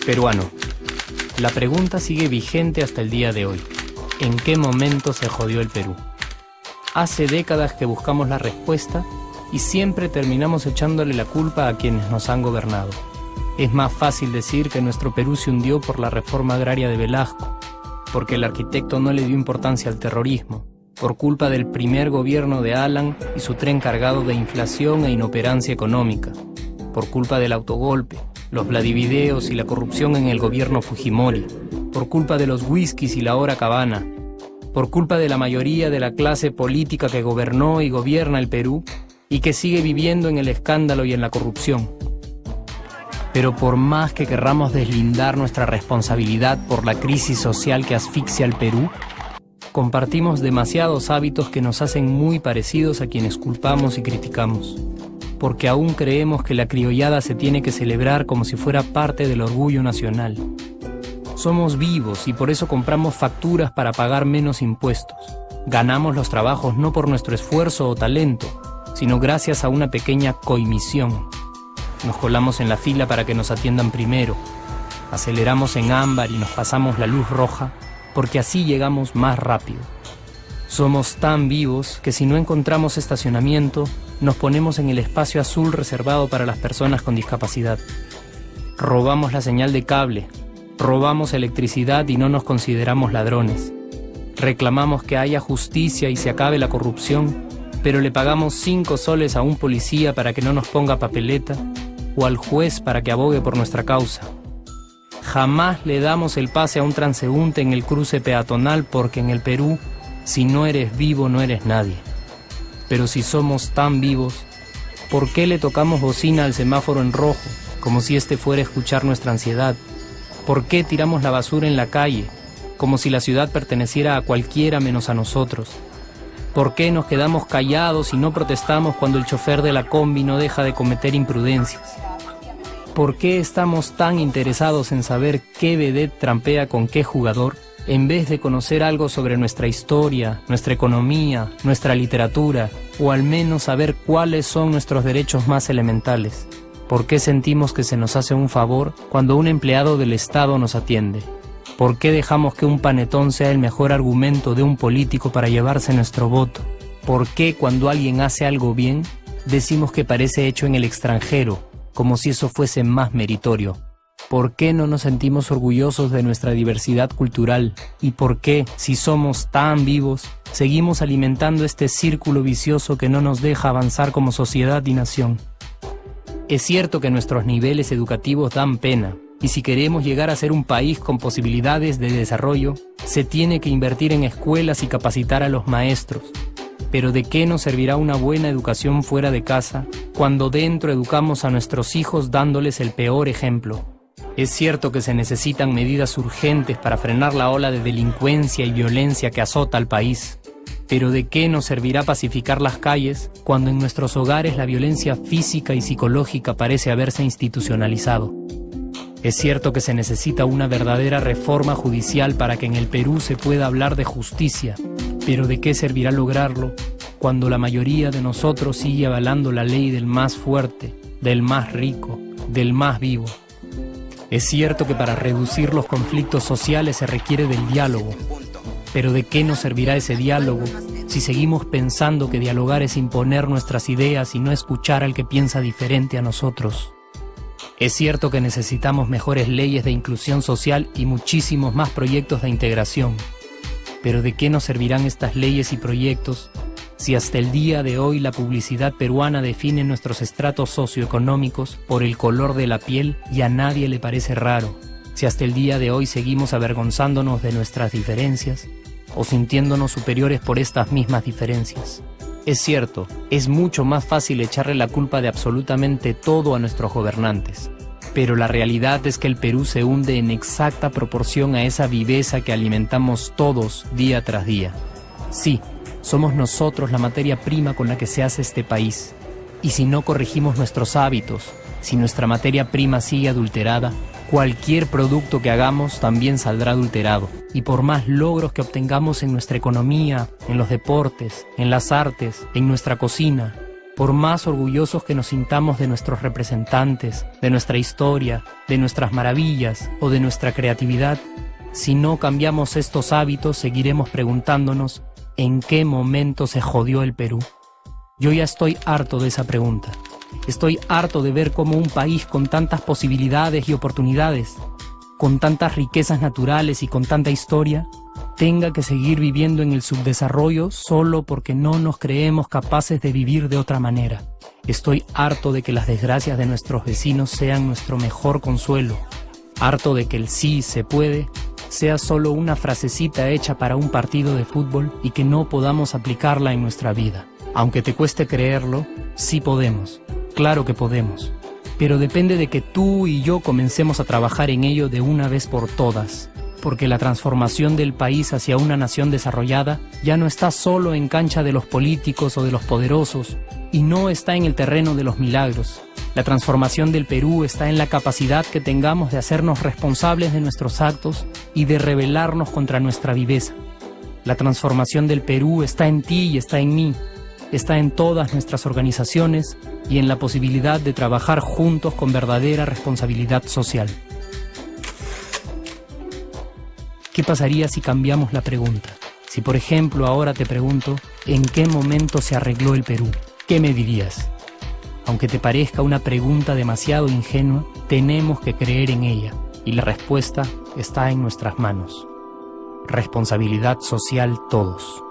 Peruano. La pregunta sigue vigente hasta el día de hoy. ¿En qué momento se jodió el Perú? Hace décadas que buscamos la respuesta y siempre terminamos echándole la culpa a quienes nos han gobernado. Es más fácil decir que nuestro Perú se hundió por la reforma agraria de Velasco, porque el arquitecto no le dio importancia al terrorismo, por culpa del primer gobierno de Alan y su tren cargado de inflación e inoperancia económica, por culpa del autogolpe, los Vladivideos y la corrupción en el gobierno Fujimori, por culpa de los whiskies y la hora cabana, por culpa de la mayoría de la clase política que gobernó y gobierna el Perú y que sigue viviendo en el escándalo y en la corrupción. Pero por más que querramos deslindar nuestra responsabilidad por la crisis social que asfixia al Perú, compartimos demasiados hábitos que nos hacen muy parecidos a quienes culpamos y criticamos, porque aún creemos que la criollada se tiene que celebrar como si fuera parte del orgullo nacional. Somos vivos y por eso compramos facturas para pagar menos impuestos. Ganamos los trabajos no por nuestro esfuerzo o talento, sino gracias a una pequeña coimisión. Nos colamos en la fila para que nos atiendan primero. Aceleramos en ámbar y nos pasamos la luz roja, porque así llegamos más rápido. Somos tan vivos que si no encontramos estacionamiento, nos ponemos en el espacio azul reservado para las personas con discapacidad. Robamos la señal de cable, robamos electricidad y no nos consideramos ladrones. Reclamamos que haya justicia y se acabe la corrupción, pero le pagamos 5 soles a un policía para que no nos ponga papeleta o al juez para que abogue por nuestra causa. Jamás le damos el pase a un transeúnte en el cruce peatonal porque en el Perú, si no eres vivo, no eres nadie. Pero si somos tan vivos, ¿por qué le tocamos bocina al semáforo en rojo, como si este fuera a escuchar nuestra ansiedad? ¿Por qué tiramos la basura en la calle, como si la ciudad perteneciera a cualquiera menos a nosotros? ¿Por qué nos quedamos callados y no protestamos cuando el chofer de la combi no deja de cometer imprudencias? ¿Por qué estamos tan interesados en saber qué vedette trampea con qué jugador, en vez de conocer algo sobre nuestra historia, nuestra economía, nuestra literatura, o al menos saber cuáles son nuestros derechos más elementales? ¿Por qué sentimos que se nos hace un favor cuando un empleado del Estado nos atiende? ¿Por qué dejamos que un panetón sea el mejor argumento de un político para llevarse nuestro voto? ¿Por qué cuando alguien hace algo bien, decimos que parece hecho en el extranjero, como si eso fuese más meritorio? ¿Por qué no nos sentimos orgullosos de nuestra diversidad cultural? ¿Y por qué, si somos tan vivos, seguimos alimentando este círculo vicioso que no nos deja avanzar como sociedad y nación? Es cierto que nuestros niveles educativos dan pena, y si queremos llegar a ser un país con posibilidades de desarrollo, se tiene que invertir en escuelas y capacitar a los maestros. Pero ¿de qué nos servirá una buena educación fuera de casa cuando dentro educamos a nuestros hijos dándoles el peor ejemplo? Es cierto que se necesitan medidas urgentes para frenar la ola de delincuencia y violencia que azota al país. Pero ¿de qué nos servirá pacificar las calles cuando en nuestros hogares la violencia física y psicológica parece haberse institucionalizado? Es cierto que se necesita una verdadera reforma judicial para que en el Perú se pueda hablar de justicia, pero ¿de qué servirá lograrlo cuando la mayoría de nosotros sigue avalando la ley del más fuerte, del más rico, del más vivo? Es cierto que para reducir los conflictos sociales se requiere del diálogo, pero ¿de qué nos servirá ese diálogo si seguimos pensando que dialogar es imponer nuestras ideas y no escuchar al que piensa diferente a nosotros? Es cierto que necesitamos mejores leyes de inclusión social y muchísimos más proyectos de integración. Pero ¿de qué nos servirán estas leyes y proyectos si hasta el día de hoy la publicidad peruana define nuestros estratos socioeconómicos por el color de la piel y a nadie le parece raro? Si hasta el día de hoy seguimos avergonzándonos de nuestras diferencias o sintiéndonos superiores por estas mismas diferencias. Es cierto, es mucho más fácil echarle la culpa de absolutamente todo a nuestros gobernantes, pero la realidad es que el Perú se hunde en exacta proporción a esa viveza que alimentamos todos día tras día. Sí, somos nosotros la materia prima con la que se hace este país, y si no corregimos nuestros hábitos, si nuestra materia prima sigue adulterada, cualquier producto que hagamos también saldrá adulterado. y por más logros que obtengamos en nuestra economía, en los deportes, en las artes, en nuestra cocina, por más orgullosos que nos sintamos de nuestros representantes, de nuestra historia, de nuestras maravillas o de nuestra creatividad, si no cambiamos estos hábitos, seguiremos preguntándonos ¿en qué momento se jodió el Perú? Yo ya estoy harto de esa pregunta. Estoy harto de ver cómo un país con tantas posibilidades y oportunidades, con tantas riquezas naturales y con tanta historia, tenga que seguir viviendo en el subdesarrollo solo porque no nos creemos capaces de vivir de otra manera. Estoy harto de que las desgracias de nuestros vecinos sean nuestro mejor consuelo. Harto de que el sí se puede sea solo una frasecita hecha para un partido de fútbol y que no podamos aplicarla en nuestra vida. Aunque te cueste creerlo, sí podemos. Claro que podemos. Pero depende de que tú y yo comencemos a trabajar en ello de una vez por todas. Porque la transformación del país hacia una nación desarrollada ya no está solo en cancha de los políticos o de los poderosos, y no está en el terreno de los milagros. La transformación del Perú está en la capacidad que tengamos de hacernos responsables de nuestros actos y de rebelarnos contra nuestra viveza. La transformación del Perú está en ti y está en mí. Está en todas nuestras organizaciones y en la posibilidad de trabajar juntos con verdadera responsabilidad social. ¿Qué pasaría si cambiamos la pregunta? Si, por ejemplo, ahora te pregunto, ¿en qué momento se arregló el Perú? ¿Qué me dirías? Aunque te parezca una pregunta demasiado ingenua, tenemos que creer en ella, y la respuesta está en nuestras manos. Responsabilidad social todos.